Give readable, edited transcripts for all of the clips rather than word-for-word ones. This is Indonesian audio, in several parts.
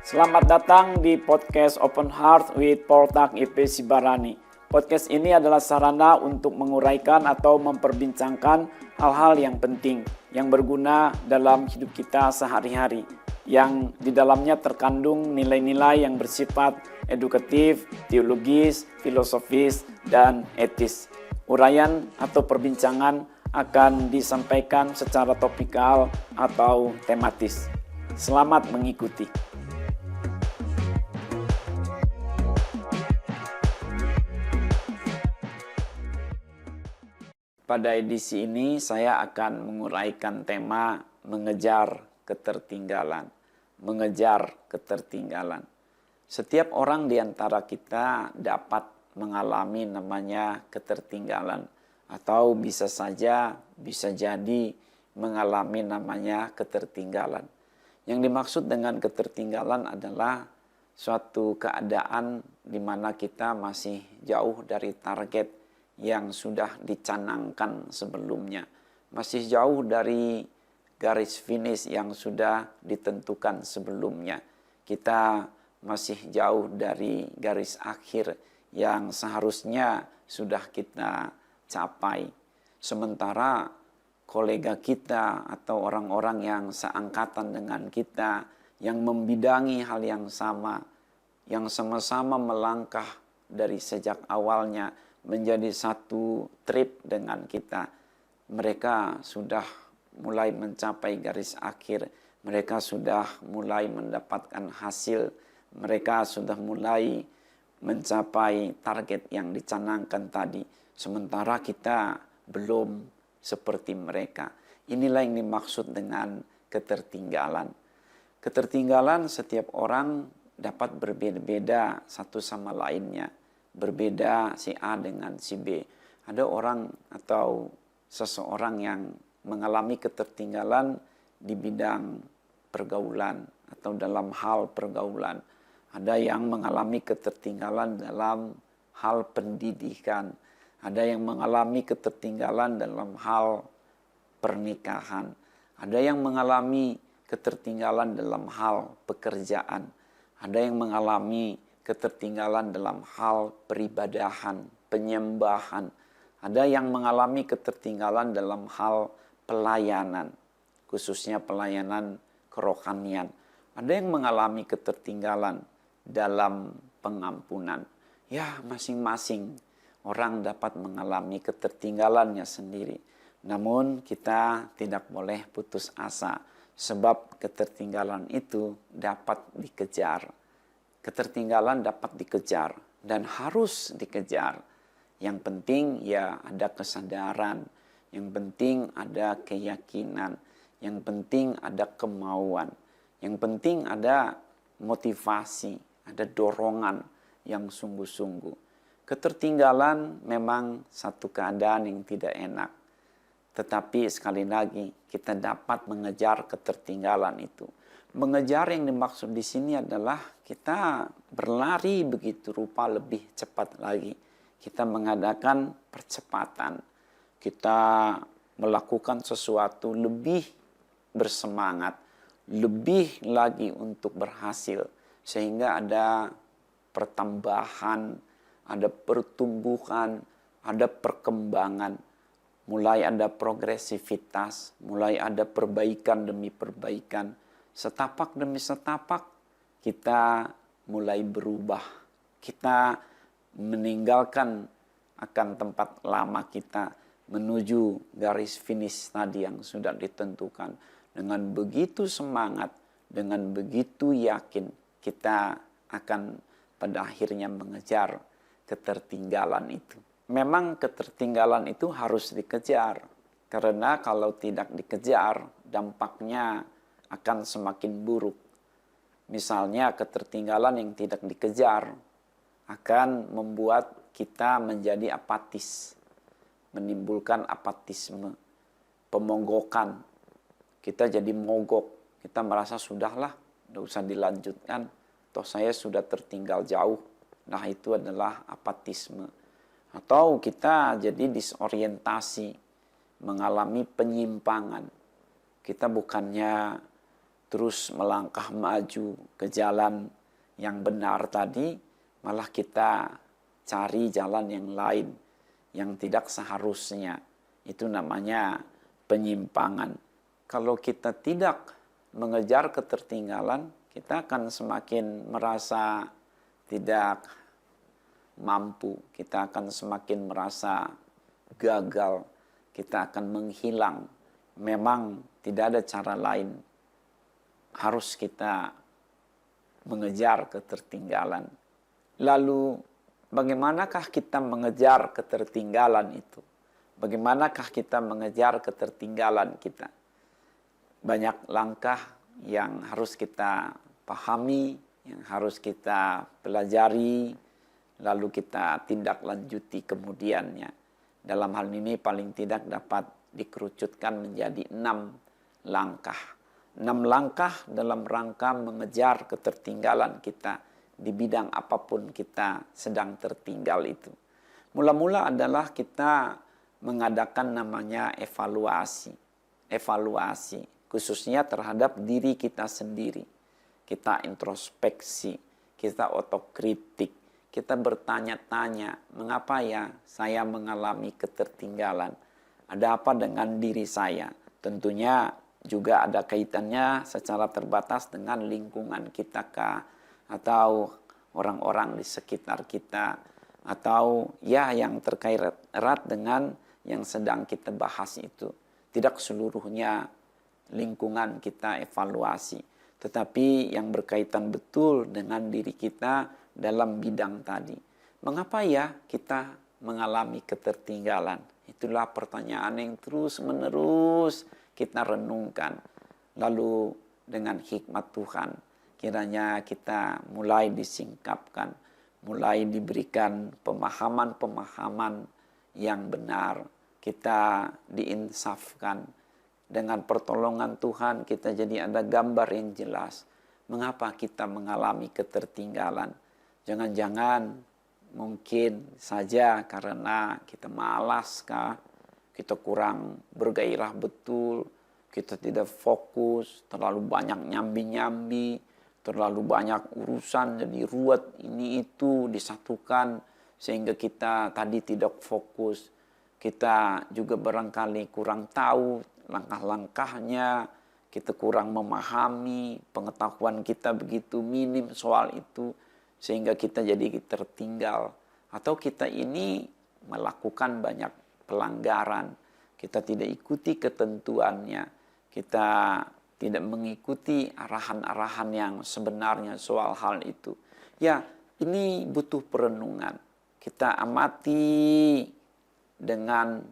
Selamat datang di podcast Open Heart with Poltak IP Sibarani. Podcast ini adalah sarana untuk menguraikan atau memperbincangkan hal-hal yang penting, yang berguna dalam hidup kita sehari-hari, yang di dalamnya terkandung nilai-nilai yang bersifat edukatif, teologis, filosofis, dan etis. Uraian atau perbincangan akan disampaikan secara topikal atau tematis. Selamat mengikuti. Pada edisi ini saya akan menguraikan tema mengejar ketertinggalan. Mengejar ketertinggalan. Setiap orang di antara kita dapat mengalami namanya ketertinggalan, atau bisa jadi mengalami namanya ketertinggalan. Yang dimaksud dengan ketertinggalan adalah suatu keadaan di mana kita masih jauh dari target yang sudah dicanangkan sebelumnya. Masih jauh dari garis finish yang sudah ditentukan sebelumnya. Kita masih jauh dari garis akhir yang seharusnya sudah kita capai. Sementara kolega kita atau orang-orang yang seangkatan dengan kita, yang membidangi hal yang sama, yang sama-sama melangkah dari sejak awalnya menjadi satu trip dengan kita, mereka sudah mulai mencapai garis akhir, mereka sudah mulai mendapatkan hasil, mereka sudah mulai mencapai target yang dicanangkan tadi, sementara kita belum seperti mereka. Inilah yang dimaksud dengan ketertinggalan. Ketertinggalan setiap orang dapat berbeda-beda satu sama lainnya. Berbeda si A dengan si B. Ada orang atau seseorang yang mengalami ketertinggalan di bidang pergaulan atau dalam hal pergaulan. Ada yang mengalami ketertinggalan dalam hal pendidikan. Ada yang mengalami ketertinggalan dalam hal pernikahan. Ada yang mengalami ketertinggalan dalam hal pekerjaan. Ada yang mengalami ketertinggalan dalam hal peribadahan, penyembahan. Ada yang mengalami ketertinggalan dalam hal pelayanan, khususnya pelayanan kerohanian. Ada yang mengalami ketertinggalan dalam pengampunan. Ya, masing-masing orang dapat mengalami ketertinggalannya sendiri. Namun kita tidak boleh putus asa, sebab ketertinggalan itu dapat dikejar. Ketertinggalan dapat dikejar dan harus dikejar. Yang penting ya ada kesadaran, yang penting ada keyakinan, yang penting ada kemauan, yang penting ada motivasi, ada dorongan yang sungguh-sungguh. Ketertinggalan memang satu keadaan yang tidak enak. Tetapi sekali lagi kita dapat mengejar ketertinggalan itu. Mengejar yang dimaksud di sini adalah kita berlari begitu rupa lebih cepat lagi. Kita mengadakan percepatan. Kita melakukan sesuatu lebih bersemangat, lebih lagi untuk berhasil. Sehingga ada pertambahan, ada pertumbuhan, ada perkembangan. Mulai ada progresivitas, mulai ada perbaikan demi perbaikan. Setapak demi setapak kita mulai berubah. Kita meninggalkan akan tempat lama kita menuju garis finish tadi yang sudah ditentukan. Dengan begitu semangat, dengan begitu yakin kita akan pada akhirnya mengejar ketertinggalan itu. Memang ketertinggalan itu harus dikejar. Karena kalau tidak dikejar, dampaknya akan semakin buruk. Misalnya ketertinggalan yang tidak dikejar akan membuat kita menjadi apatis. Menimbulkan apatisme, pemonggokan. Kita jadi mogok. Kita merasa sudahlah, tidak usah dilanjutkan. Toh saya sudah tertinggal jauh. Nah itu adalah apatisme. Atau kita jadi disorientasi, mengalami penyimpangan. Kita bukannya terus melangkah maju ke jalan yang benar tadi, malah kita cari jalan yang lain yang tidak seharusnya. Itu namanya penyimpangan. Kalau kita tidak mengejar ketertinggalan, kita akan semakin merasa tidak mampu, kita akan semakin merasa gagal, kita akan menghilang. Memang tidak ada cara lain, harus kita mengejar ketertinggalan. Lalu bagaimanakah kita mengejar ketertinggalan itu? Bagaimanakah kita mengejar ketertinggalan kita? Banyak langkah yang harus kita pahami, yang harus kita pelajari, lalu kita tindak lanjuti kemudiannya. Dalam hal ini paling tidak dapat dikerucutkan menjadi 6 langkah. 6 langkah dalam rangka mengejar ketertinggalan kita di bidang apapun kita sedang tertinggal itu. Mula-mula adalah kita mengadakan namanya evaluasi. Evaluasi khususnya terhadap diri kita sendiri. Kita introspeksi, kita otokritik, kita bertanya-tanya, mengapa ya saya mengalami ketertinggalan? Ada apa dengan diri saya? Tentunya juga ada kaitannya secara terbatas dengan lingkungan kita kah? Atau orang-orang di sekitar kita, atau ya yang terkait erat dengan yang sedang kita bahas itu. Tidak seluruhnya lingkungan kita evaluasi, tetapi yang berkaitan betul dengan diri kita dalam bidang tadi. Mengapa ya kita mengalami ketertinggalan? Itulah pertanyaan yang terus-menerus kita renungkan. Lalu dengan hikmat Tuhan, kiranya kita mulai disingkapkan, mulai diberikan pemahaman-pemahaman yang benar. Kita diinsafkan. Dengan pertolongan Tuhan kita jadi ada gambar yang jelas. Mengapa kita mengalami ketertinggalan? Jangan-jangan mungkin saja karena kita malas kah? Kita kurang bergairah betul. Kita tidak fokus, terlalu banyak nyambi-nyambi, terlalu banyak urusan jadi ruwet ini itu disatukan sehingga kita tadi tidak fokus. Kita juga barangkali kurang tahu langkah-langkahnya, kita kurang memahami, pengetahuan kita begitu minim soal itu sehingga kita jadi tertinggal. Atau kita ini melakukan banyak pelanggaran, kita tidak ikuti ketentuannya, kita tidak mengikuti arahan-arahan yang sebenarnya soal hal itu. Ya, ini butuh perenungan. Kita amati dengan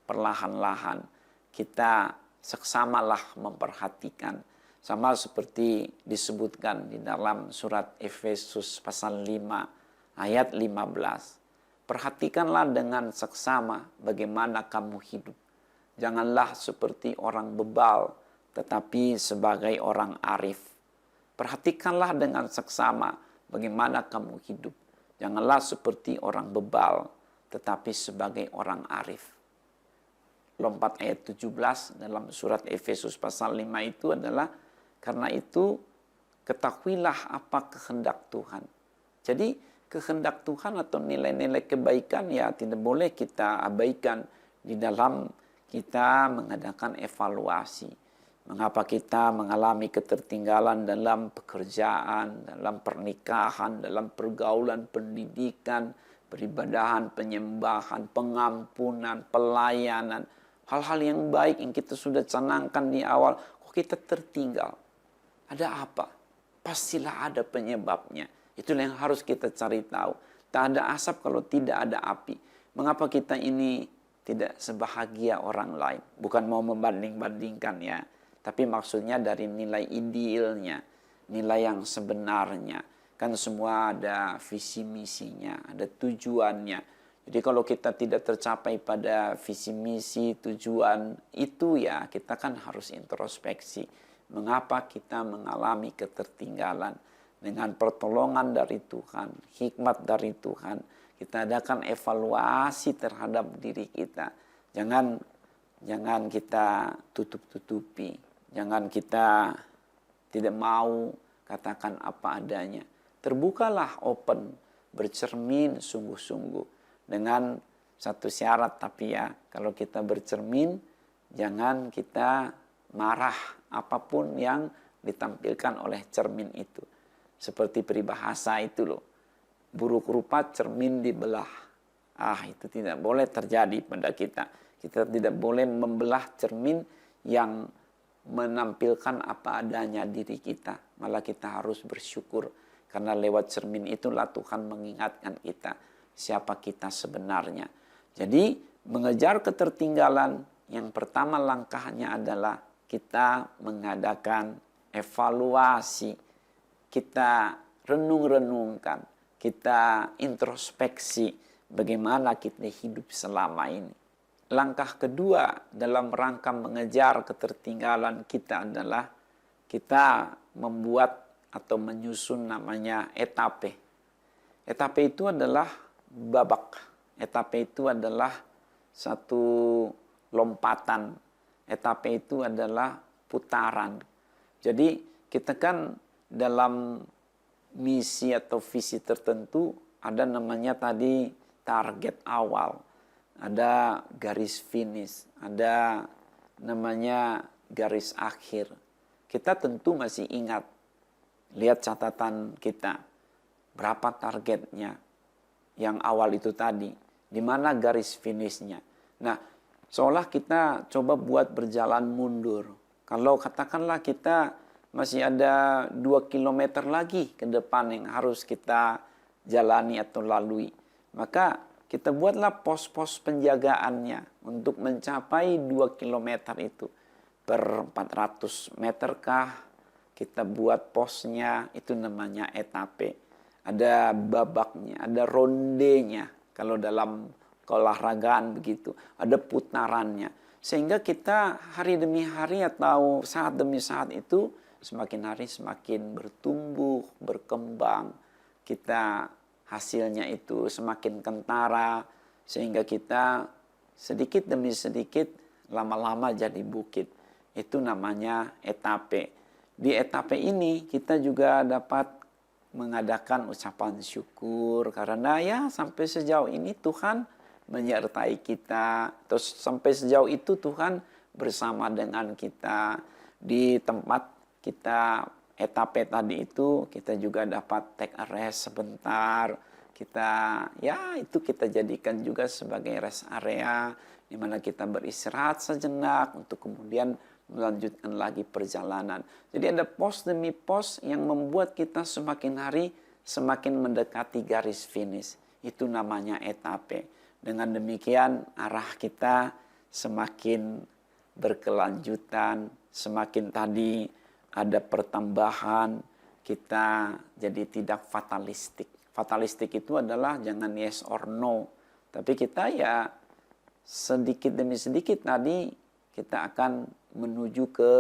perlahan-lahan. Kita seksamalah memperhatikan. Sama seperti disebutkan di dalam surat Efesus pasal 5 ayat 15. Perhatikanlah dengan seksama bagaimana kamu hidup. Janganlah seperti orang bebal, tetapi sebagai orang arif. Perhatikanlah dengan seksama bagaimana kamu hidup. Janganlah seperti orang bebal, tetapi sebagai orang arif. Lompat ayat 17 dalam surat Efesus pasal 5 itu adalah, karena itu ketahuilah apa kehendak Tuhan. Jadi kehendak Tuhan atau nilai-nilai kebaikan ya tidak boleh kita abaikan di dalam kita mengadakan evaluasi. Mengapa kita mengalami ketertinggalan dalam pekerjaan, dalam pernikahan, dalam pergaulan, pendidikan, peribadahan, penyembahan, pengampunan, pelayanan. Hal-hal yang baik yang kita sudah canangkan di awal, kok kita tertinggal? Ada apa? Pastilah ada penyebabnya. Itulah yang harus kita cari tahu. Tak ada asap kalau tidak ada api. Mengapa kita ini tidak sebahagia orang lain? Bukan mau membanding-bandingkan ya. Tapi maksudnya dari nilai idealnya, nilai yang sebenarnya. Kan semua ada visi misinya, ada tujuannya. Jadi kalau kita tidak tercapai pada visi misi tujuan itu ya kita kan harus introspeksi. Mengapa kita mengalami ketertinggalan? Dengan pertolongan dari Tuhan, hikmat dari Tuhan, kita adakan evaluasi terhadap diri kita. Jangan kita tutup-tutupi. Jangan kita tidak mau katakan apa adanya. Terbukalah, open, bercermin sungguh-sungguh dengan satu syarat. Tapi ya, kalau kita bercermin, jangan kita marah apapun yang ditampilkan oleh cermin itu. Seperti peribahasa itu loh, buruk rupa cermin dibelah. Itu tidak boleh terjadi pada kita. Kita tidak boleh membelah cermin yang menampilkan apa adanya diri kita. Malah kita harus bersyukur. Karena lewat cermin itulah Tuhan mengingatkan kita siapa kita sebenarnya. Jadi mengejar ketertinggalan, yang pertama langkahnya adalah kita mengadakan evaluasi. Kita renung-renungkan. Kita introspeksi bagaimana kita hidup selama ini. Langkah kedua dalam rangka mengejar ketertinggalan kita adalah kita membuat atau menyusun namanya etape. Etape itu adalah babak. Etape itu adalah satu lompatan. Etape itu adalah putaran. Jadi kita kan dalam misi atau visi tertentu ada namanya tadi target awal. Ada garis finish, ada namanya garis akhir. Kita tentu masih ingat, lihat catatan kita, berapa targetnya yang awal itu tadi, di mana garis finishnya. Nah, seolah kita coba buat berjalan mundur. Kalau katakanlah kita masih ada 2 kilometer lagi ke depan yang harus kita jalani atau lalui, maka kita buatlah pos-pos penjagaannya untuk mencapai 2 kilometer itu. Per 400 meter kah kita buat posnya, itu namanya etape. Ada babaknya, ada rondenya. Kalau dalam keolahragaan begitu, ada putarannya. Sehingga kita hari demi hari atau saat demi saat itu semakin hari semakin bertumbuh, berkembang. Kita hasilnya itu semakin kentara, sehingga kita sedikit demi sedikit lama-lama jadi bukit. Itu namanya etape. Di etape ini kita juga dapat mengadakan ucapan syukur karena ya sampai sejauh ini Tuhan menyertai kita. Terus sampai sejauh itu Tuhan bersama dengan kita. Di tempat kita etape tadi itu kita juga dapat take a rest sebentar. Itu kita jadikan juga sebagai rest area di mana kita beristirahat sejenak untuk kemudian melanjutkan lagi perjalanan. Jadi ada pos demi pos yang membuat kita semakin hari semakin mendekati garis finish. Itu namanya etape. Dengan demikian arah kita semakin berkelanjutan, semakin tadi ada pertambahan, kita jadi tidak fatalistik. Fatalistik itu adalah jangan yes or no. Tapi kita ya sedikit demi sedikit tadi kita akan menuju ke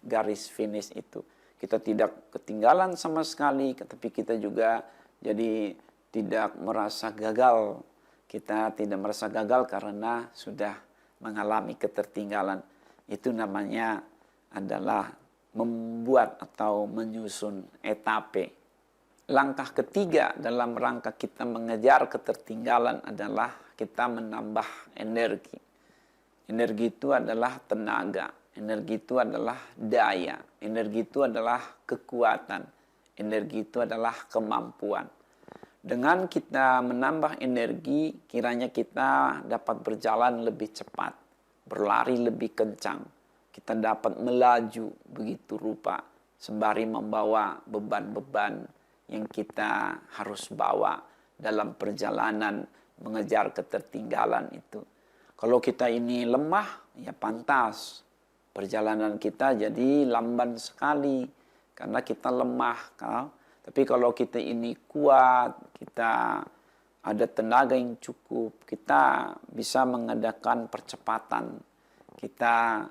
garis finish itu. Kita tidak ketinggalan sama sekali, tapi kita juga jadi tidak merasa gagal. Kita tidak merasa gagal karena sudah mengalami ketertinggalan. Itu namanya adalah membuat atau menyusun etape. Langkah ketiga dalam rangka kita mengejar ketertinggalan adalah kita menambah energi. Energi itu adalah tenaga, energi itu adalah daya, energi itu adalah kekuatan, energi itu adalah kemampuan. Dengan kita menambah energi, kiranya kita dapat berjalan lebih cepat, berlari lebih kencang. Kita dapat melaju begitu rupa, sembari membawa beban-beban yang kita harus bawa dalam perjalanan mengejar ketertinggalan itu. Kalau kita ini lemah, ya pantas. Perjalanan kita jadi lamban sekali karena kita lemah. Tapi kalau kita ini kuat, kita ada tenaga yang cukup, kita bisa mengadakan percepatan. Kita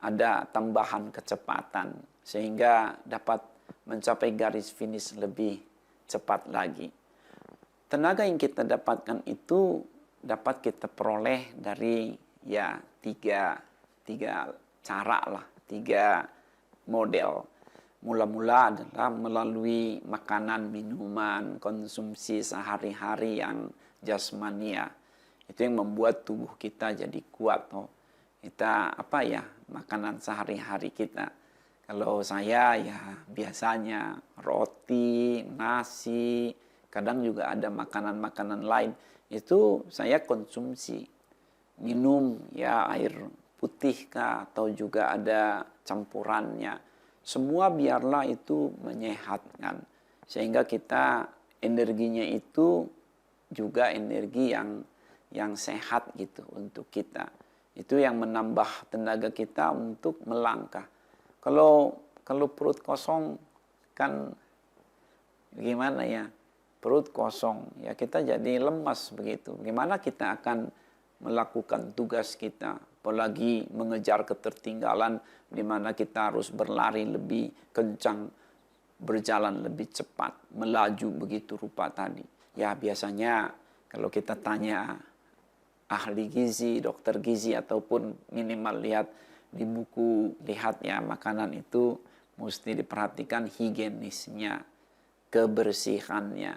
ada tambahan kecepatan sehingga dapat mencapai garis finish lebih cepat lagi. Tenaga yang kita dapatkan itu dapat kita peroleh dari tiga cara lah, 3 model. Mula-mula adalah melalui makanan, minuman, konsumsi sehari-hari yang jasmania. Itu yang membuat tubuh kita jadi kuat. Kita makanan sehari-hari kita. Kalau saya ya biasanya roti, nasi, kadang juga ada makanan-makanan lain. Itu saya konsumsi. Minum ya air putih kah atau juga ada campurannya. Semua biarlah itu menyehatkan. Sehingga kita energinya itu juga energi yang sehat gitu untuk kita. Itu yang menambah tenaga kita untuk melangkah. Kalau perut kosong kan gimana ya? Perut kosong ya kita jadi lemas begitu. Gimana kita akan melakukan tugas kita? Apalagi mengejar ketertinggalan di mana kita harus berlari lebih kencang, berjalan lebih cepat, melaju begitu rupa tadi. Ya biasanya kalau kita tanya ahli gizi, dokter gizi ataupun minimal lihat di buku, lihat ya makanan itu mesti diperhatikan higienisnya, kebersihannya,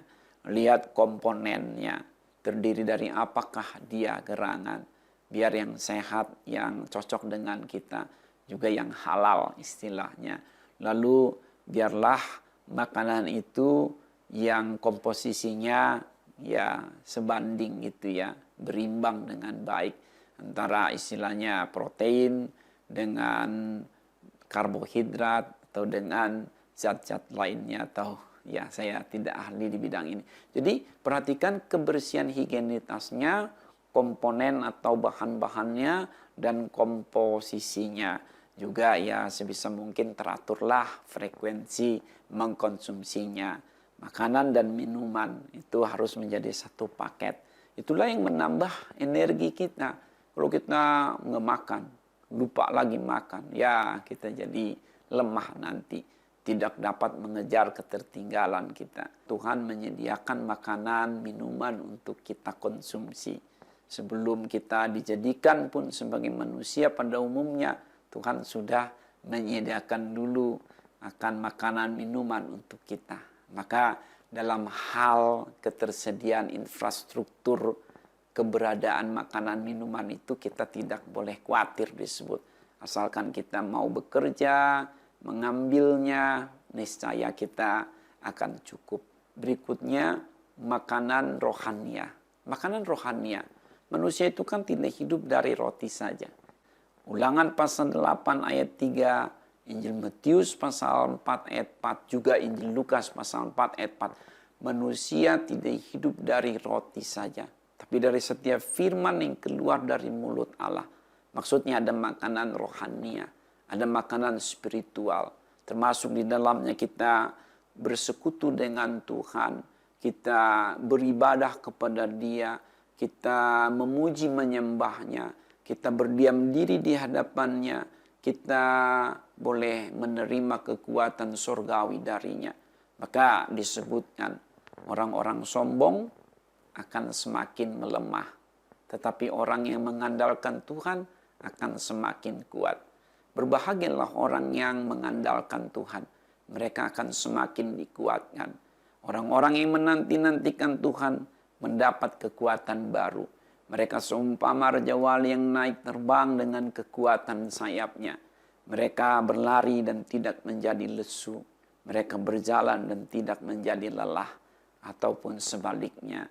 lihat komponennya, terdiri dari apakah dia gerangan. Biar yang sehat, yang cocok dengan kita, juga yang halal istilahnya. Lalu biarlah makanan itu yang komposisinya ya sebanding gitu ya, berimbang dengan baik antara istilahnya protein dengan karbohidrat atau dengan zat-zat lainnya atau ya saya tidak ahli di bidang ini. Jadi perhatikan kebersihan higienitasnya, komponen atau bahan-bahannya dan komposisinya. Juga ya sebisa mungkin teraturlah frekuensi mengkonsumsinya. Makanan dan minuman itu harus menjadi satu paket. Itulah yang menambah energi kita. Kalau kita nggak makan, lupa lagi makan, ya kita jadi lemah nanti. Tidak dapat mengejar ketertinggalan kita. Tuhan menyediakan makanan, minuman untuk kita konsumsi. Sebelum kita dijadikan pun sebagai manusia pada umumnya, Tuhan sudah menyediakan dulu akan makanan minuman untuk kita. Maka dalam hal ketersediaan infrastruktur keberadaan makanan minuman itu kita tidak boleh khawatir disebut. Asalkan kita mau bekerja, mengambilnya, niscaya kita akan cukup. Berikutnya, makanan rohania. Makanan rohania. Manusia itu kan tidak hidup dari roti saja. Ulangan pasal 8 ayat 3, Injil Matius pasal 4 ayat 4, juga Injil Lukas pasal 4 ayat 4. Manusia tidak hidup dari roti saja, tapi dari setiap firman yang keluar dari mulut Allah. Maksudnya ada makanan rohania, ada makanan spiritual, termasuk di dalamnya kita bersekutu dengan Tuhan, kita beribadah kepada Dia, kita memuji menyembahnya, kita berdiam diri di hadapannya, kita boleh menerima kekuatan surgawi darinya. Maka disebutkan orang-orang sombong akan semakin melemah, tetapi orang yang mengandalkan Tuhan akan semakin kuat. Berbahagialah orang yang mengandalkan Tuhan, mereka akan semakin dikuatkan. Orang-orang yang menanti-nantikan Tuhan mendapat kekuatan baru. Mereka seumpama raja wali yang naik terbang dengan kekuatan sayapnya. Mereka berlari dan tidak menjadi lesu. Mereka berjalan dan tidak menjadi lelah. Ataupun sebaliknya.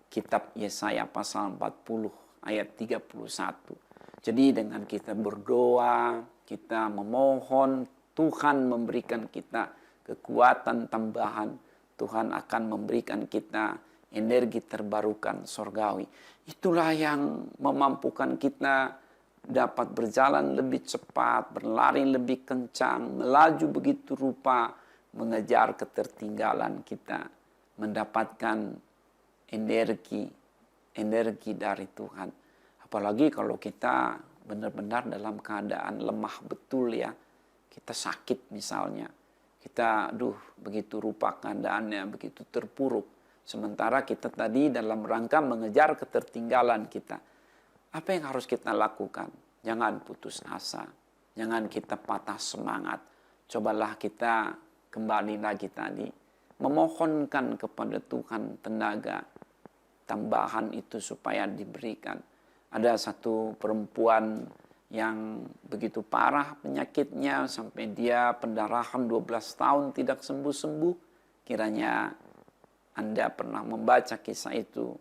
Kitab Yesaya pasal 40 ayat 31. Jadi dengan kita berdoa, kita memohon, Tuhan memberikan kita kekuatan tambahan. Tuhan akan memberikan kita energi terbarukan surgawi. Itulah yang memampukan kita dapat berjalan lebih cepat, berlari lebih kencang, melaju begitu rupa, mengejar ketertinggalan kita, mendapatkan energi dari Tuhan. Apalagi kalau kita benar-benar dalam keadaan lemah betul ya, kita sakit misalnya, kita begitu rupa keadaannya, begitu terpuruk. Sementara kita tadi dalam rangka mengejar ketertinggalan kita. Apa yang harus kita lakukan? Jangan putus asa. Jangan kita patah semangat. cobalah kita kembali lagi tadi, memohonkan kepada Tuhan tenaga tambahan itu supaya diberikan. Ada satu perempuan yang begitu parah penyakitnya sampai dia pendarahan 12 tahun tidak sembuh-sembuh. Kiranya Anda pernah membaca kisah itu.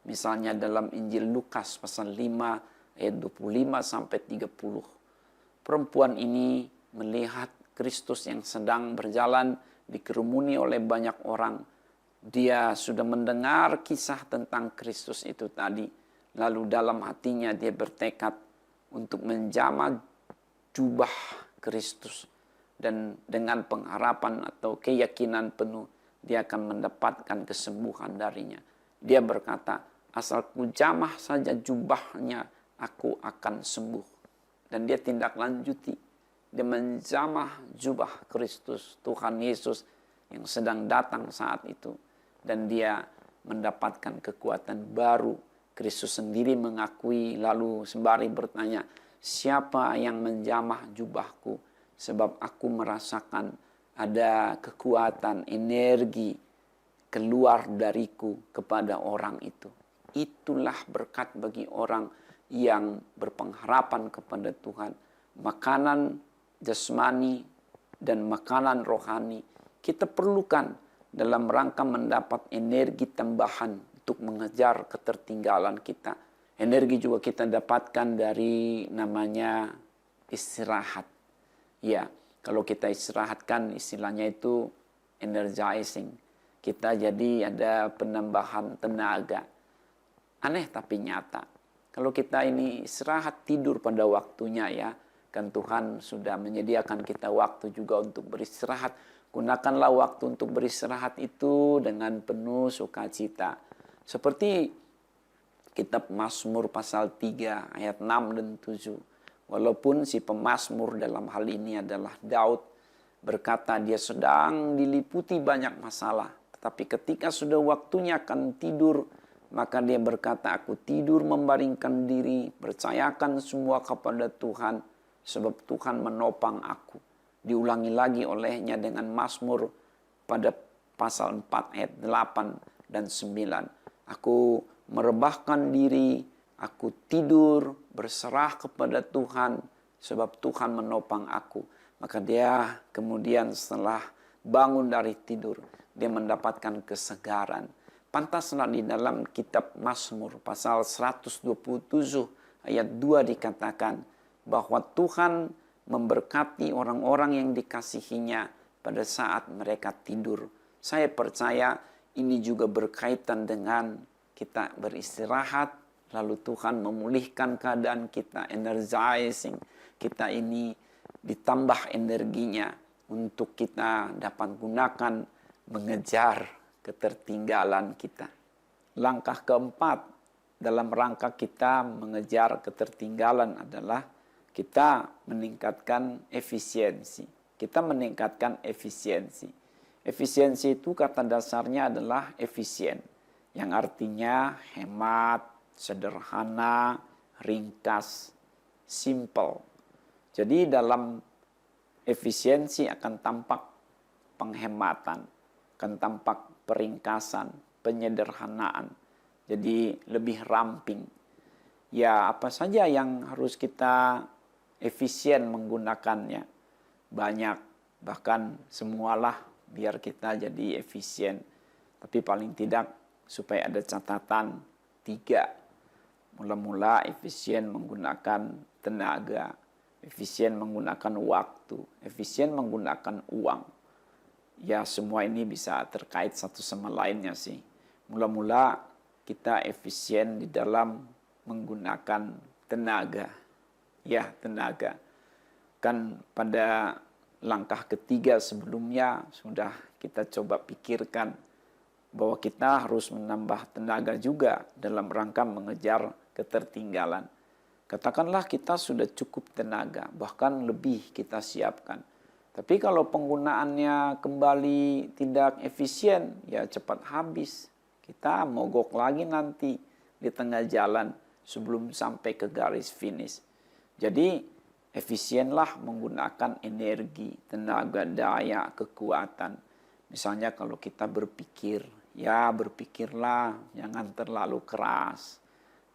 Misalnya dalam Injil Lukas pasal 5 ayat 25 sampai 30. Perempuan ini melihat Kristus yang sedang berjalan dikerumuni oleh banyak orang. Dia sudah mendengar kisah tentang Kristus itu tadi. Lalu dalam hatinya dia bertekad untuk menjamah jubah Kristus. Dan dengan pengharapan atau keyakinan penuh, dia akan mendapatkan kesembuhan darinya. Dia berkata, asal ku jamah saja jubahnya, aku akan sembuh. Dan dia tindak lanjuti. Dia menjamah jubah Kristus, Tuhan Yesus yang sedang datang saat itu. Dan dia mendapatkan kekuatan baru. Kristus sendiri mengakui, lalu sembari bertanya, siapa yang menjamah jubahku? Sebab aku merasakan ada kekuatan, energi keluar dariku kepada orang itu. Itulah berkat bagi orang yang berpengharapan kepada Tuhan. Makanan jasmani dan makanan rohani kita perlukan dalam rangka mendapat energi tambahan untuk mengejar ketertinggalan kita. Energi juga kita dapatkan dari namanya istirahat. Ya, kalau kita istirahatkan istilahnya itu energizing. Kita jadi ada penambahan tenaga. Aneh tapi nyata. Kalau kita ini istirahat tidur pada waktunya ya, kan Tuhan sudah menyediakan kita waktu juga untuk beristirahat. Gunakanlah waktu untuk beristirahat itu dengan penuh sukacita. Seperti kitab Mazmur pasal 3 ayat 6 dan 7. Walaupun si pemazmur dalam hal ini adalah Daud, berkata dia sedang diliputi banyak masalah. Tetapi ketika sudah waktunya akan tidur, maka dia berkata, aku tidur membaringkan diri, percayakan semua kepada Tuhan, sebab Tuhan menopang aku. Diulangi lagi olehnya dengan Mazmur pada pasal 4 ayat 8 dan 9. Aku merebahkan diri, aku tidur, berserah kepada Tuhan, sebab Tuhan menopang aku. Maka dia kemudian setelah bangun dari tidur, dia mendapatkan kesegaran. Pantaslah di dalam kitab Mazmur pasal 127 ayat 2 dikatakan bahwa Tuhan memberkati orang-orang yang dikasihinya pada saat mereka tidur. Saya percaya ini juga berkaitan dengan kita beristirahat, lalu Tuhan memulihkan keadaan kita, energizing. Kita ini ditambah energinya untuk kita dapat gunakan mengejar ketertinggalan kita. Langkah keempat dalam rangka kita mengejar ketertinggalan adalah kita meningkatkan efisiensi. Kita meningkatkan efisiensi. Efisiensi itu kata dasarnya adalah efisien, yang artinya hemat, sederhana, ringkas, simple. Jadi dalam efisiensi akan tampak penghematan, akan tampak peringkasan, penyederhanaan. Jadi lebih ramping. Ya apa saja yang harus kita efisien menggunakannya. Banyak, bahkan semualah biar kita jadi efisien. Tapi paling tidak supaya ada catatan 3. Mula-mula efisien menggunakan tenaga, efisien menggunakan waktu, efisien menggunakan uang. Ya semua ini bisa terkait satu sama lainnya sih. Mula-mula kita efisien di dalam menggunakan tenaga. Ya tenaga. Kan pada langkah ketiga sebelumnya sudah kita coba pikirkan bahwa kita harus menambah tenaga juga dalam rangka mengejar ketertinggalan. Katakanlah kita sudah cukup tenaga, bahkan lebih kita siapkan. Tapi kalau penggunaannya kembali tidak efisien, ya cepat habis. Kita mogok lagi nanti di tengah jalan sebelum sampai ke garis finish. Jadi efisienlah menggunakan energi, tenaga, daya, kekuatan. Misalnya kalau kita berpikir, ya berpikirlah, jangan terlalu keras.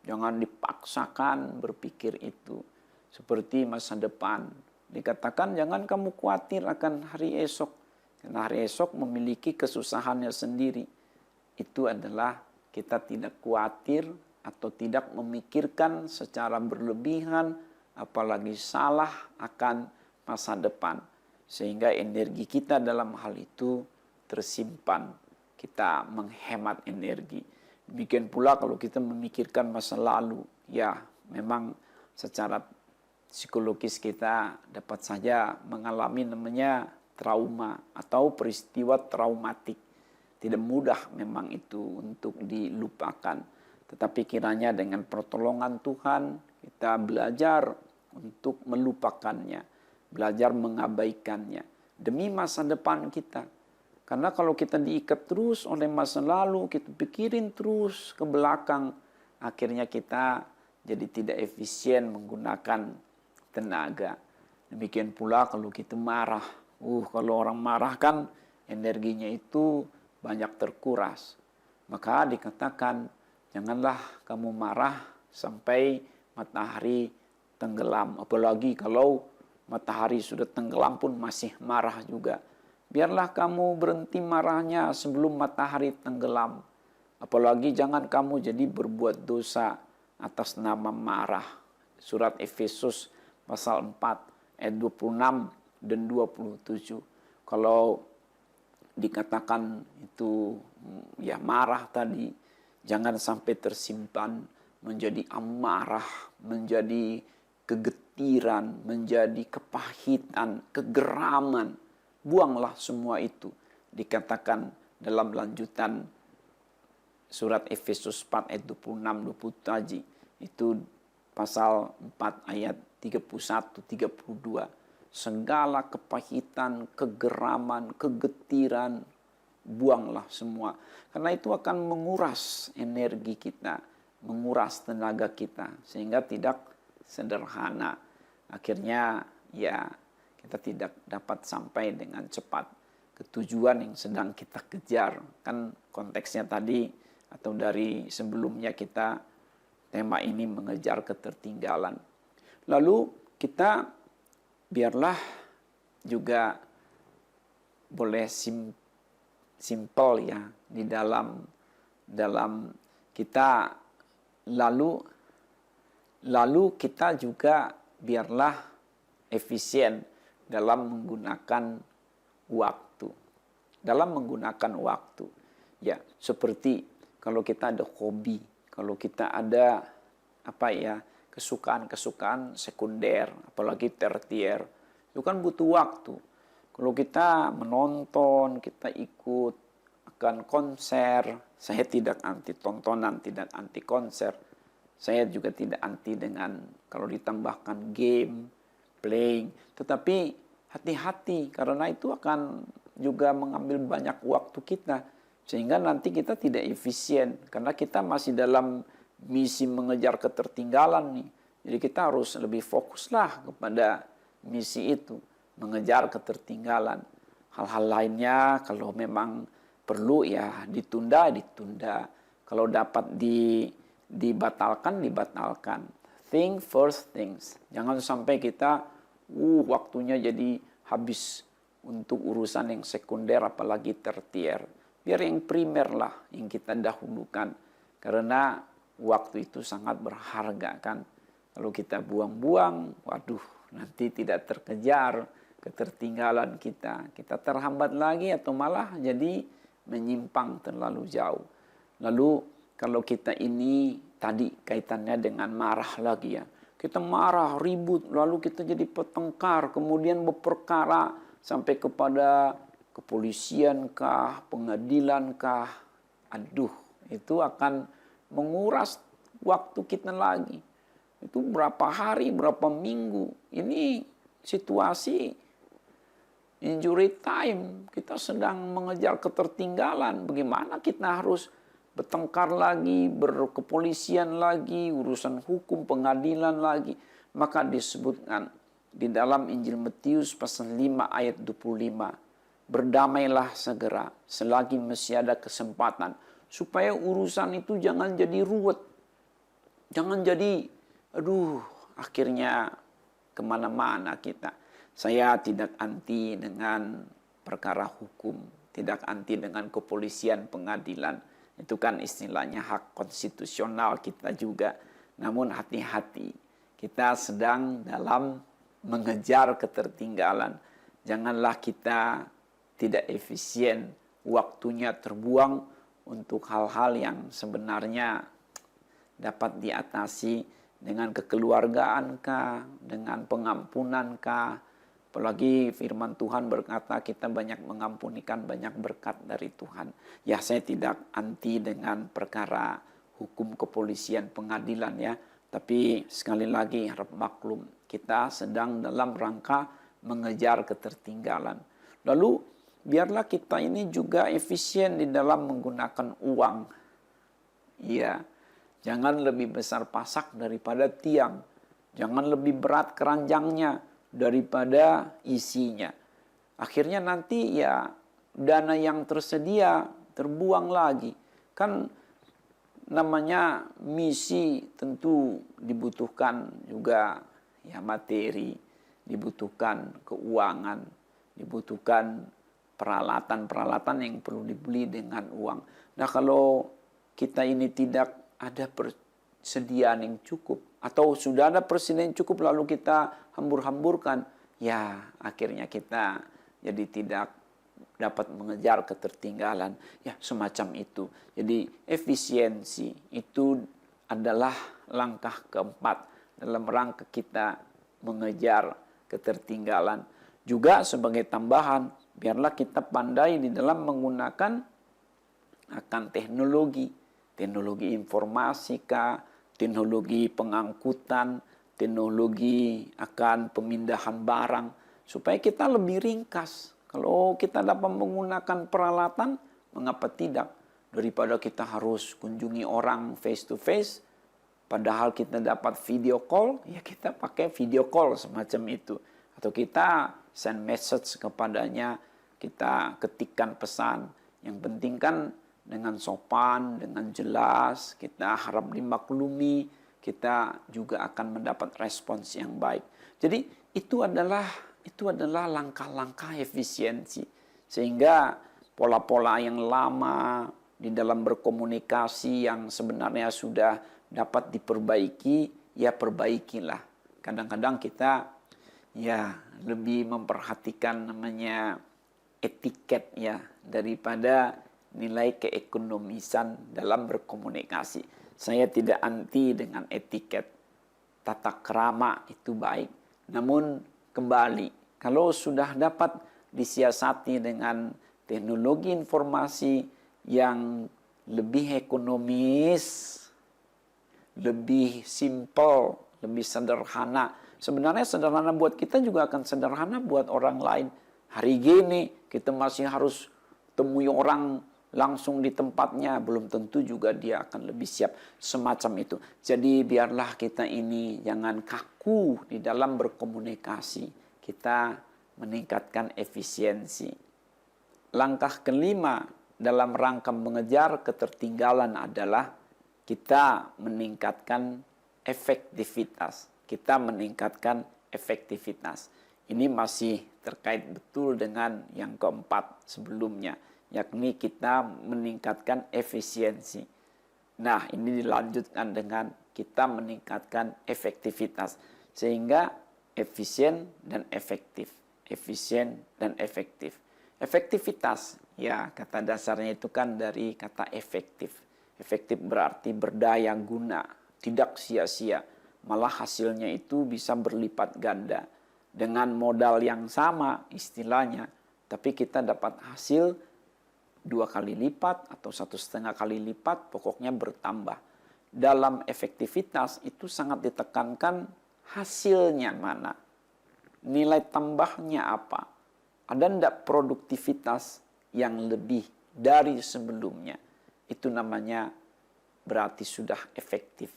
Jangan dipaksakan berpikir itu. Seperti masa depan. Dikatakan jangan kamu khawatir akan hari esok. Karena hari esok memiliki kesusahannya sendiri. Itu adalah kita tidak khawatir atau tidak memikirkan secara berlebihan, apalagi salah akan masa depan. Sehingga energi kita dalam hal itu tersimpan. Kita menghemat energi. Demikian pula kalau kita memikirkan masa lalu, ya memang secara psikologis kita dapat saja mengalami namanya trauma atau peristiwa traumatik. Tidak mudah memang itu untuk dilupakan. Tetapi kiranya dengan pertolongan Tuhan kita belajar untuk melupakannya, belajar mengabaikannya demi masa depan kita. Karena kalau kita diikat terus oleh masa lalu, kita pikirin terus ke belakang, akhirnya kita jadi tidak efisien menggunakan tenaga. Demikian pula kalau kita marah. Kalau orang marah kan energinya itu banyak terkuras. Maka dikatakan, janganlah kamu marah sampai matahari tenggelam. Apalagi kalau matahari sudah tenggelam pun masih marah juga. Biarlah kamu berhenti marahnya sebelum matahari tenggelam. Apalagi jangan kamu jadi berbuat dosa atas nama marah. Surat Efesus pasal 4 ayat 26 dan 27. Kalau dikatakan itu ya marah tadi, jangan sampai tersimpan menjadi amarah, menjadi kegetiran, menjadi kepahitan, kegeraman. Buanglah semua itu. Dikatakan dalam lanjutan surat Efesus 4 ayat 26-27 tadi. Itu pasal 4 ayat 31-32. Segala kepahitan, kegeraman, kegetiran, buanglah semua. Karena itu akan menguras energi kita, menguras tenaga kita. Sehingga tidak sederhana. Akhirnya ya kita tidak dapat sampai dengan cepat ke tujuan yang sedang kita kejar. Kan konteksnya tadi atau dari sebelumnya kita tema ini mengejar ketertinggalan. Lalu kita biarlah juga boleh simple ya di dalam kita lalu kita juga biarlah efisien dalam menggunakan waktu. Dalam menggunakan waktu. Ya, seperti kalau kita ada hobi, kalau kita ada kesukaan-kesukaan sekunder, apalagi tertier, itu kan butuh waktu. Kalau kita menonton, kita ikut akan konser, saya tidak anti tontonan, tidak anti konser. Saya juga tidak anti dengan kalau ditambahkan game, playing, tetapi hati-hati karena itu akan juga mengambil banyak waktu kita sehingga nanti kita tidak efisien karena kita masih dalam misi mengejar ketertinggalan nih. Jadi kita harus lebih fokuslah kepada misi itu, mengejar ketertinggalan. Hal-hal lainnya kalau memang perlu ya ditunda. Kalau dapat dibatalkan. Think first things. Jangan sampai kita waktunya jadi habis untuk urusan yang sekunder apalagi tertier. Biar yang primer lah yang kita dahulukan. Karena waktu itu sangat berharga kan. Kalau kita buang-buang, nanti tidak terkejar ketertinggalan kita. Kita terhambat lagi atau malah jadi menyimpang terlalu jauh. Lalu kalau kita ini tadi kaitannya dengan marah lagi ya. Kita marah, ribut, lalu kita jadi petengkar, kemudian berperkara sampai kepada kepolisian kah, pengadilan kah. Itu akan menguras waktu kita lagi. Itu berapa hari, berapa minggu. Ini situasi injury time. Kita sedang mengejar ketertinggalan. Bagaimana kita harus bertengkar lagi, berkepolisian lagi, urusan hukum, pengadilan lagi. Maka disebutkan di dalam Injil Matius pasal 5 ayat 25. Berdamailah segera selagi masih ada kesempatan. Supaya urusan itu jangan jadi ruwet. Jangan jadi, akhirnya kemana-mana kita. Saya tidak anti dengan perkara hukum. Tidak anti dengan kepolisian, pengadilan. Itu kan istilahnya hak konstitusional kita juga. Namun hati-hati. Kita sedang dalam mengejar ketertinggalan. Janganlah kita tidak efisien. Waktunya terbuang untuk hal-hal yang sebenarnya dapat diatasi dengan kekeluargaan kah, dengan pengampunan kah. Apalagi firman Tuhan berkata kita banyak mengampunikan banyak berkat dari Tuhan. Ya, saya tidak anti dengan perkara hukum kepolisian pengadilan ya. Tapi sekali lagi harap maklum, kita sedang dalam rangka mengejar ketertinggalan. Lalu biarlah kita ini juga efisien di dalam menggunakan uang. Ya, jangan lebih besar pasak daripada tiang. Jangan lebih berat keranjangnya daripada isinya. Akhirnya nanti ya dana yang tersedia terbuang lagi. Kan namanya misi tentu dibutuhkan juga ya materi, dibutuhkan keuangan, dibutuhkan peralatan-peralatan yang perlu dibeli dengan uang. Nah, kalau kita ini tidak ada persediaan yang cukup atau sudah ada persediaan yang cukup lalu kita hambur-hamburkan, ya akhirnya kita jadi tidak dapat mengejar ketertinggalan. Ya, semacam itu. Jadi efisiensi itu adalah langkah keempat dalam rangka kita mengejar ketertinggalan. Juga sebagai tambahan, biarlah kita pandai di dalam menggunakan akan teknologi informasi kah, teknologi pengangkutan, teknologi akan pemindahan barang, supaya kita lebih ringkas. Kalau kita dapat menggunakan peralatan, mengapa tidak? Daripada kita harus kunjungi orang face to face, padahal kita dapat video call, ya kita pakai video call semacam itu. Atau kita send message kepadanya, kita ketikkan pesan. Yang penting kan dengan sopan, dengan jelas, kita harap dimaklumi, kita juga akan mendapat respons yang baik. Jadi itu adalah langkah-langkah efisiensi. Sehingga pola-pola yang lama di dalam berkomunikasi yang sebenarnya sudah dapat diperbaiki, ya perbaikilah. Kadang-kadang kita ya lebih memperhatikan namanya etiket ya daripada nilai keekonomisan dalam berkomunikasi. Saya tidak anti dengan etiket. Tata krama itu baik. Namun kembali, kalau sudah dapat disiasati dengan teknologi informasi yang lebih ekonomis, lebih simple, lebih sederhana. Sebenarnya sederhana buat kita juga akan sederhana buat orang lain. Hari gini kita masih harus temui orang langsung di tempatnya, belum tentu juga dia akan lebih siap. Semacam itu. Jadi biarlah kita ini jangan kaku di dalam berkomunikasi. Kita meningkatkan efisiensi. Langkah kelima dalam rangka mengejar ketertinggalan adalah kita meningkatkan efektivitas. Kita meningkatkan efektivitas. Ini masih terkait betul dengan yang keempat sebelumnya, yakni kita meningkatkan efisiensi. Nah, ini dilanjutkan dengan kita meningkatkan efektivitas. Sehingga efisien dan efektif. Efisien dan efektif. Efektivitas, ya kata dasarnya itu kan dari kata efektif. Efektif berarti berdaya guna, tidak sia-sia. Malah hasilnya itu bisa berlipat ganda. Dengan modal yang sama istilahnya, tapi kita dapat hasil 2 kali lipat atau 1,5 kali lipat, pokoknya bertambah. Dalam efektivitas itu sangat ditekankan hasilnya mana, nilai tambahnya apa. Ada enggak produktivitas yang lebih dari sebelumnya? Itu namanya berarti sudah efektif.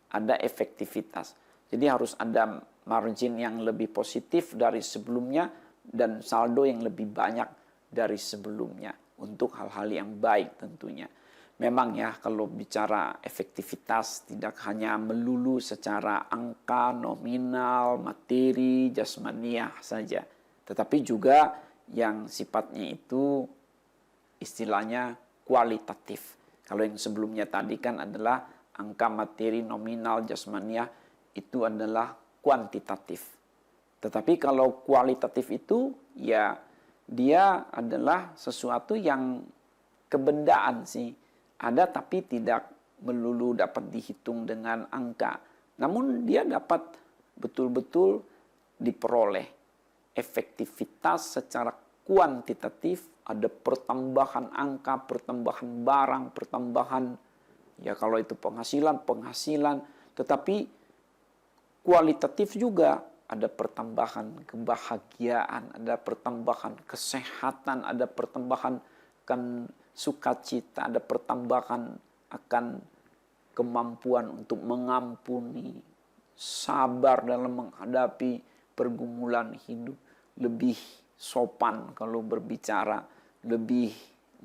Ada efektivitas. Jadi harus ada margin yang lebih positif dari sebelumnya, dan saldo yang lebih banyak dari sebelumnya untuk hal-hal yang baik tentunya. Memang ya, kalau bicara efektivitas tidak hanya melulu secara angka, nominal, materi, jasmaniah saja, tetapi juga yang sifatnya itu istilahnya kualitatif. Kalau yang sebelumnya tadi kan adalah angka, materi, nominal, jasmaniah, itu adalah kuantitatif. Tetapi kalau kualitatif itu ya dia adalah sesuatu yang kebendaan sih. Ada tapi tidak melulu dapat dihitung dengan angka. Namun dia dapat betul-betul diperoleh. Efektivitas secara kuantitatif, ada pertambahan angka, pertambahan barang, pertambahan ya kalau itu penghasilan, tetapi kualitatif juga ada pertambahan kebahagiaan, ada pertambahan kesehatan, ada pertambahan sukacita, ada pertambahan akan kemampuan untuk mengampuni, sabar dalam menghadapi pergumulan hidup, lebih sopan kalau berbicara, lebih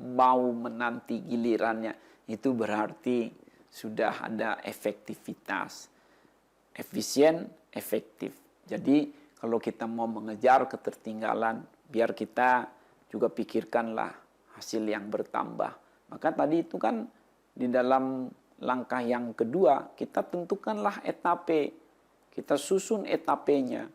mau menanti gilirannya. Itu berarti sudah ada efektivitas. Efisien, efektif. Jadi kalau kita mau mengejar ketertinggalan, biar kita juga pikirkanlah hasil yang bertambah. Maka tadi itu kan di dalam langkah yang kedua, kita tentukanlah etape. Kita susun etapenya.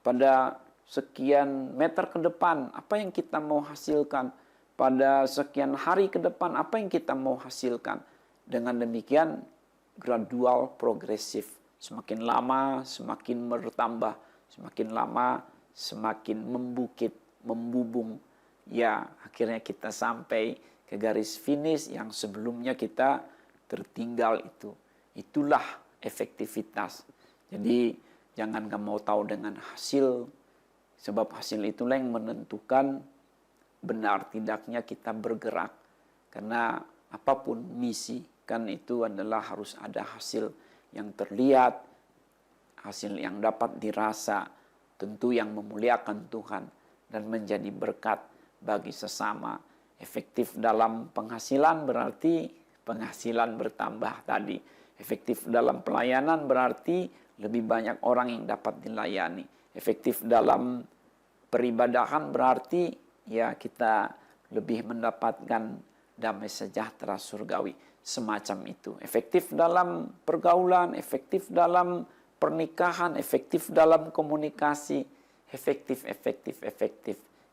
Pada sekian meter ke depan, apa yang kita mau hasilkan? Pada sekian hari ke depan, apa yang kita mau hasilkan? Dengan demikian, gradual, progresif. Semakin lama, semakin bertambah. Semakin lama, semakin membukit, membubung. Ya, akhirnya kita sampai ke garis finish yang sebelumnya kita tertinggal itu. Itulah efektivitas. Jadi, jangan kamu tahu dengan hasil, sebab hasil itulah yang menentukan benar tidaknya kita bergerak. Karena apapun misi, kan itu adalah harus ada hasil yang terlihat, hasil yang dapat dirasa, tentu yang memuliakan Tuhan dan menjadi berkat bagi sesama. Efektif dalam penghasilan berarti penghasilan bertambah tadi. Efektif dalam pelayanan berarti lebih banyak orang yang dapat dilayani. Efektif dalam peribadahan berarti ya kita lebih mendapatkan damai sejahtera surgawi. Semacam itu. Efektif dalam pergaulan, efektif dalam pernikahan, efektif dalam komunikasi. Efektif.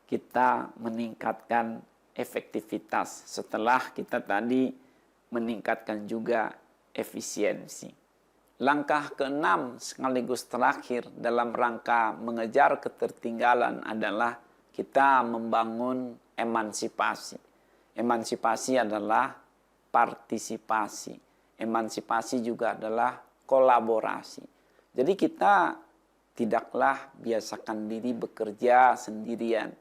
Kita meningkatkan efektivitas setelah kita tadi meningkatkan juga efisiensi. Langkah keenam sekaligus terakhir dalam rangka mengejar ketertinggalan adalah kita membangun emansipasi. Emansipasi adalah partisipasi. Emansipasi juga adalah kolaborasi. Jadi kita tidaklah biasakan diri bekerja sendirian,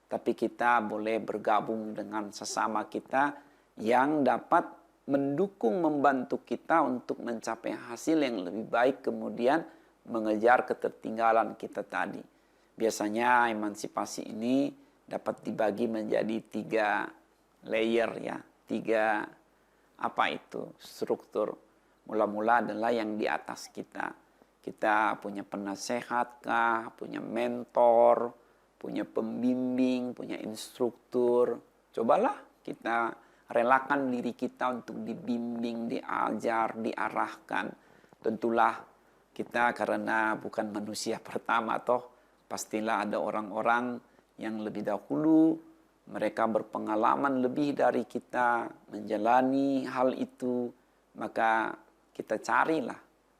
tapi kita boleh bergabung dengan sesama kita yang dapat mendukung, membantu kita untuk mencapai hasil yang lebih baik, kemudian mengejar ketertinggalan kita tadi. Biasanya emansipasi ini dapat dibagi menjadi 3 layer ya, 3 struktur. Mula-mula adalah yang di atas kita. Kita punya penasehat kah, punya mentor, punya pembimbing, punya instruktur. Cobalah kita relakan diri kita untuk dibimbing, diajar, diarahkan. Tentulah kita karena bukan manusia pertama toh, pastilah ada orang-orang yang lebih dahulu, mereka berpengalaman lebih dari kita menjalani hal itu, maka kita carilah.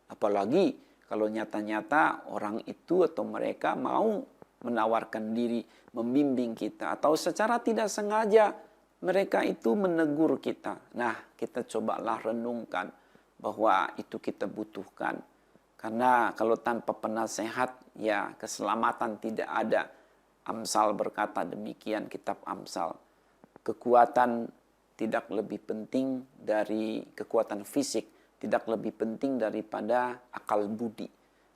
Apalagi kalau nyata-nyata orang itu atau mereka mau menawarkan diri, membimbing kita, atau secara tidak sengaja mereka itu menegur kita. Nah, kita cobalah renungkan bahwa itu kita butuhkan. Karena kalau tanpa penasehat, ya keselamatan tidak ada. Amsal berkata demikian, kitab Amsal. Kekuatan tidak lebih penting dari kekuatan fisik, tidak lebih penting daripada akal budi.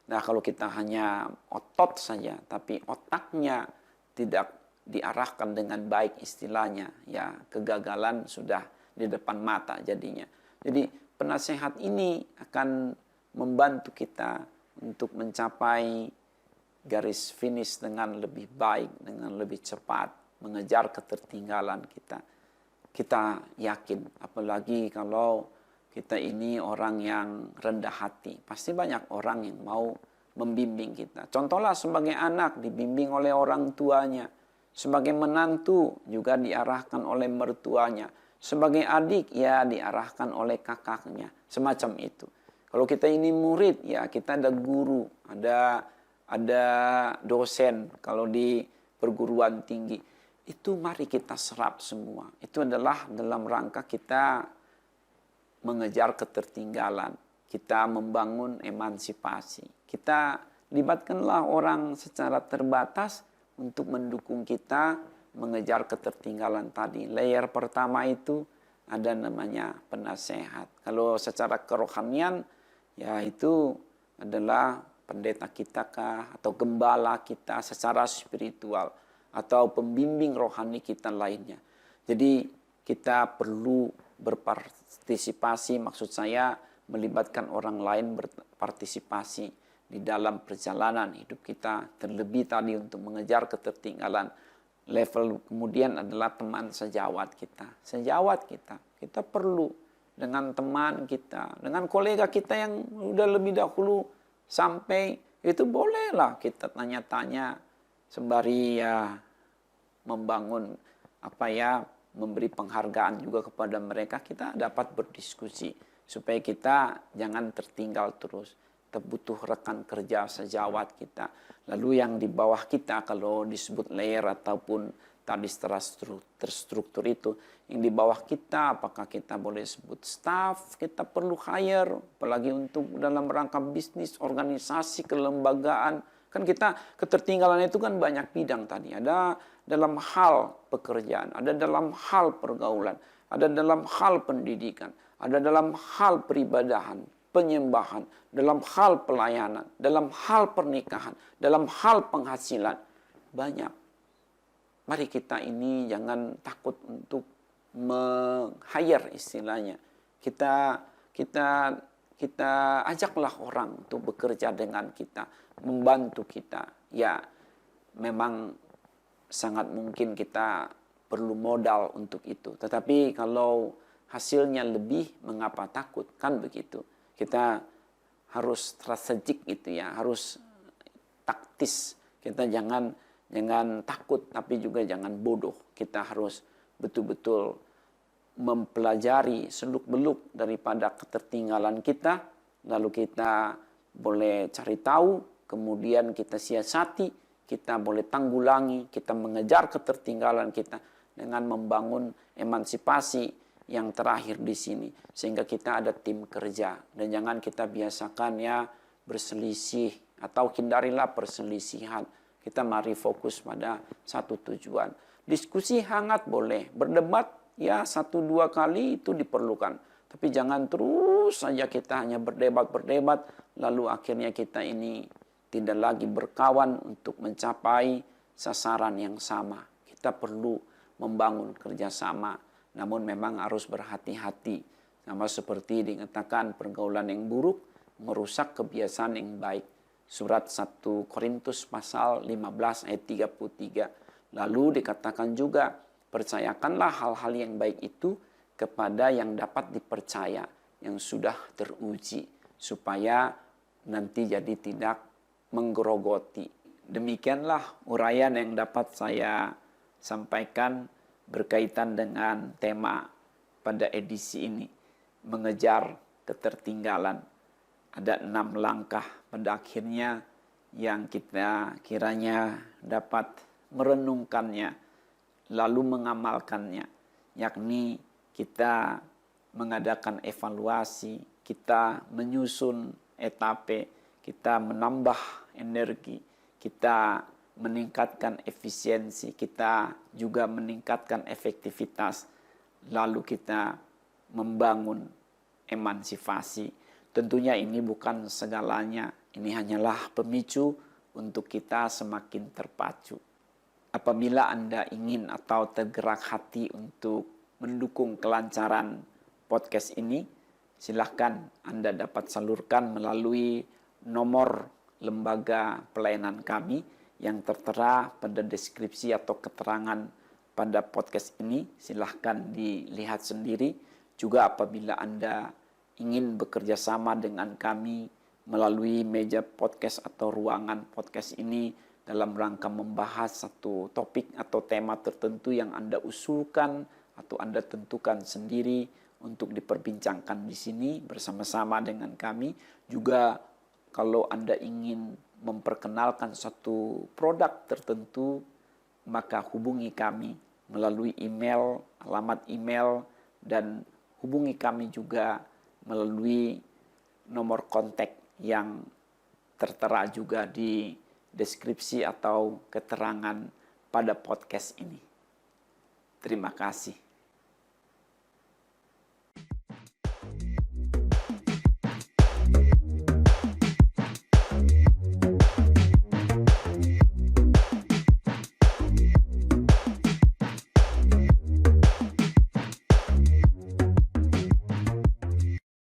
Nah, kalau kita hanya otot saja, tapi otaknya tidak diarahkan dengan baik istilahnya, ya kegagalan sudah di depan mata jadinya. Jadi penasehat ini akan membantu kita untuk mencapai garis finish dengan lebih baik, dengan lebih cepat, mengejar ketertinggalan kita. Kita yakin, apalagi kalau kita ini orang yang rendah hati, pasti banyak orang yang mau membimbing kita. Contohlah sebagai anak dibimbing oleh orang tuanya, sebagai menantu juga diarahkan oleh mertuanya, sebagai adik ya diarahkan oleh kakaknya, semacam itu. Kalau kita ini murid ya kita ada guru, ada dosen kalau di perguruan tinggi. Itu mari kita serap semua. Itu adalah dalam rangka kita mengejar ketertinggalan. Kita membangun emansipasi. Kita libatkanlah orang secara terbatas untuk mendukung kita mengejar ketertinggalan tadi. Layer pertama itu ada namanya penasehat. Kalau secara kerohanian ya itu adalah pendeta kita kah atau gembala kita secara spiritual atau pembimbing rohani kita lainnya. Jadi kita perlu berpartisipasi, maksud saya melibatkan orang lain berpartisipasi di dalam perjalanan hidup kita, terlebih tadi untuk mengejar ketertinggalan. Level kemudian adalah teman sejawat kita. Sejawat kita perlu dengan teman kita, dengan kolega kita yang udah lebih dahulu sampai, itu bolehlah kita tanya-tanya sembari ya membangun memberi penghargaan juga kepada mereka. Kita dapat berdiskusi supaya kita jangan tertinggal terus. Kita butuh rekan kerja sejawat kita. Lalu yang di bawah kita kalau disebut layer ataupun tadi secara terstruktur itu, yang di bawah kita apakah kita boleh sebut staff, kita perlu hire, apalagi untuk dalam rangka bisnis, organisasi, kelembagaan. Kan kita ketertinggalan itu kan banyak bidang tadi. Ada dalam hal pekerjaan, ada dalam hal pergaulan, ada dalam hal pendidikan, ada dalam hal peribadahan, penyembahan, dalam hal pelayanan, dalam hal pernikahan, dalam hal penghasilan. Banyak. Mari kita ini jangan takut untuk meng-hire istilahnya. Kita ajaklah orang untuk bekerja dengan kita, membantu kita. Ya, memang sangat mungkin kita perlu modal untuk itu. Tetapi kalau hasilnya lebih, mengapa takut? Kan begitu. Kita harus strategik itu ya, harus taktis. Kita jangan takut, tapi juga jangan bodoh. Kita harus betul-betul mempelajari seluk-beluk daripada ketertinggalan kita. Lalu kita boleh cari tahu, kemudian kita siasati, kita boleh tanggulangi, kita mengejar ketertinggalan kita dengan membangun emansipasi yang terakhir di sini. Sehingga kita ada tim kerja. Dan jangan kita biasakan ya berselisih atau hindarilah perselisihan. Kita mari fokus pada satu tujuan. Diskusi hangat boleh, berdebat ya 1-2 kali itu diperlukan. Tapi jangan terus saja kita hanya berdebat, lalu akhirnya kita ini tidak lagi berkawan untuk mencapai sasaran yang sama. Kita perlu membangun kerjasama, namun memang harus berhati-hati. Sama seperti dikatakan pergaulan yang buruk merusak kebiasaan yang baik. Surat 1 Korintus pasal 15 ayat 33. Lalu dikatakan juga, percayakanlah hal-hal yang baik itu kepada yang dapat dipercaya, yang sudah teruji, supaya nanti jadi tidak menggerogoti. Demikianlah uraian yang dapat saya sampaikan berkaitan dengan tema pada edisi ini, mengejar ketertinggalan. Ada 6 langkah pada akhirnya yang kita kiranya dapat merenungkannya, lalu mengamalkannya, yakni kita mengadakan evaluasi, kita menyusun etape, kita menambah energi, kita meningkatkan efisiensi, kita juga meningkatkan efektivitas, lalu kita membangun emansipasi. Tentunya ini bukan segalanya, Ini hanyalah pemicu untuk kita semakin terpacu. Apabila Anda ingin atau tergerak hati untuk mendukung kelancaran podcast ini, silahkan Anda dapat salurkan melalui nomor lembaga pelayanan kami yang tertera pada deskripsi atau keterangan pada podcast ini. Silahkan dilihat sendiri. Juga apabila Anda ingin bekerja sama dengan kami melalui meja podcast atau ruangan podcast ini dalam rangka membahas satu topik atau tema tertentu yang Anda usulkan atau Anda tentukan sendiri untuk diperbincangkan di sini bersama-sama dengan kami. Juga kalau Anda ingin memperkenalkan satu produk tertentu, maka hubungi kami melalui email, alamat email, dan hubungi kami juga melalui nomor kontak yang tertera juga di deskripsi atau keterangan pada podcast ini. Terima kasih.